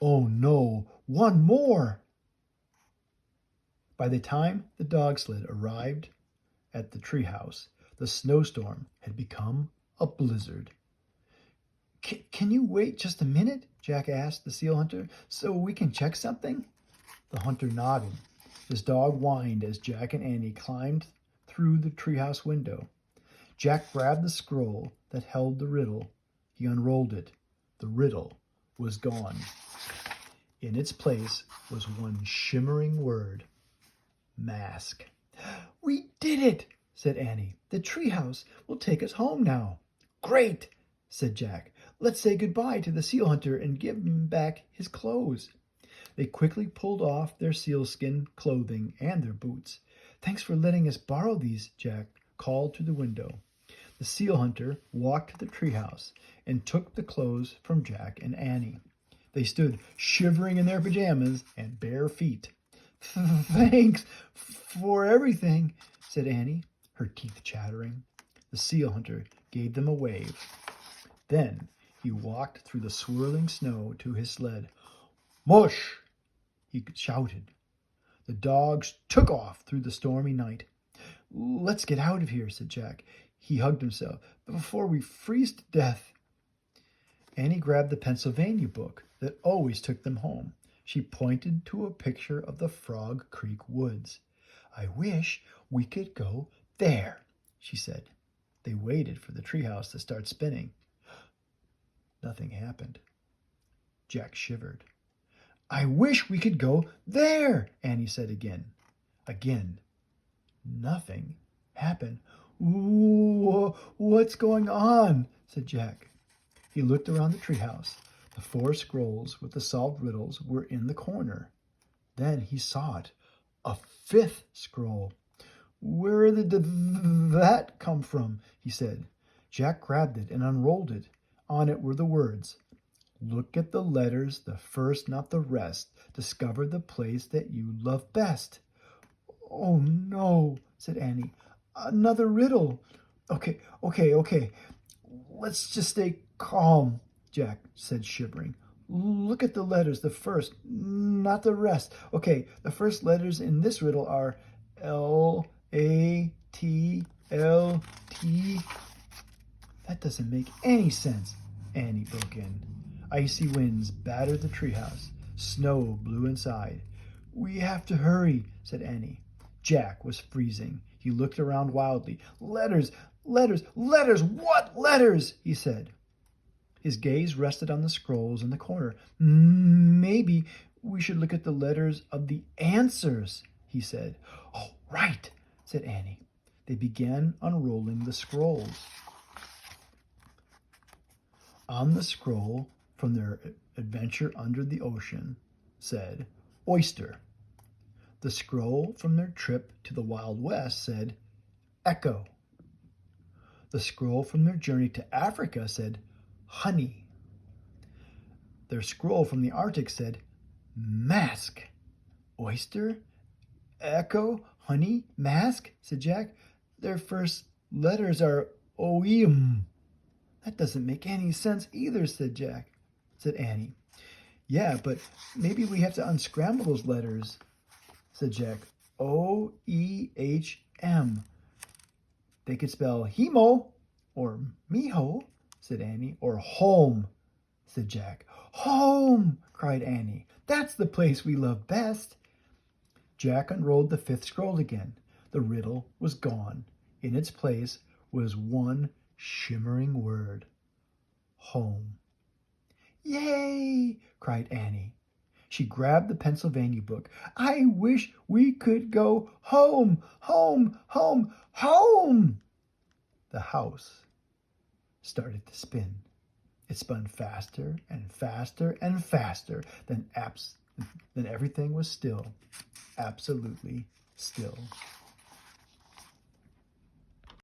Oh no, one more! By the time the dog sled arrived at the treehouse, the snowstorm had become a blizzard. Can you wait just a minute? Jack asked the seal hunter, so we can check something? The hunter nodded. His dog whined as Jack and Annie climbed through the treehouse window. Jack grabbed the scroll that held the riddle. He unrolled it. The riddle was gone. In its place was one shimmering word: mask. We did it, said Annie. The treehouse will take us home now. Great, said Jack. Let's say goodbye to the seal hunter and give him back his clothes. They quickly pulled off their sealskin clothing and their boots. Thanks for letting us borrow these, Jack called through the window. The seal hunter walked to the treehouse and took the clothes from Jack and Annie. They stood shivering in their pajamas and bare feet. Thanks for everything, said Annie, her teeth chattering. The seal hunter gave them a wave. Then he walked through the swirling snow to his sled. Mush! He shouted. The dogs took off through the stormy night. Let's get out of here, said Jack. He hugged himself. Before we freeze to death. Annie grabbed the Pennsylvania book that always took them home. She pointed to a picture of the Frog Creek woods. I wish we could go there, she said. They waited for the treehouse to start spinning. Nothing happened. Jack shivered. I wish we could go there, Annie said again. Again. Nothing happened. What's going on? Said Jack. He looked around the treehouse. The 4 scrolls with the solved riddles were in the corner. Then he saw it. A 5th scroll. Where did that come from? He said. Jack grabbed it and unrolled it. On it were the words, look at the letters, the first, not the rest. Discover the place that you love best. Oh no, said Annie. Another riddle. Okay. Let's just stay calm, Jack said, shivering. Look at the letters, the first, not the rest. Okay, the first letters in this riddle are L-A-T-L-T. That doesn't make any sense, Annie broke in. Icy winds battered the treehouse. Snow blew inside. We have to hurry, said Annie. Jack was freezing. He looked around wildly. Letters! What letters? He said. His gaze rested on the scrolls in the corner. Maybe we should look at the letters of the answers, he said. Oh, right, said Annie. They began unrolling the scrolls. On the scroll from their adventure under the ocean said, oyster. The scroll from their trip to the Wild West said, echo. The scroll from their journey to Africa said, honey. Their scroll from the Arctic said, mask. Oyster? Echo? Honey? Mask? Said Jack. Their first letters are O-E-M. That doesn't make any sense either, said Annie. Yeah, but maybe we have to unscramble those letters, said Jack. O-E-H-M. They could spell hemo or miho, said Annie, or home, said Jack. Home, cried Annie. That's the place we love best. Jack unrolled the 5th scroll again. The riddle was gone. In its place was one shimmering word. Home. Yay! Cried Annie. She grabbed the Pennsylvania book. I wish we could go home, home, home, home! The house started to spin. It spun faster and faster and faster. Then everything was still, absolutely still.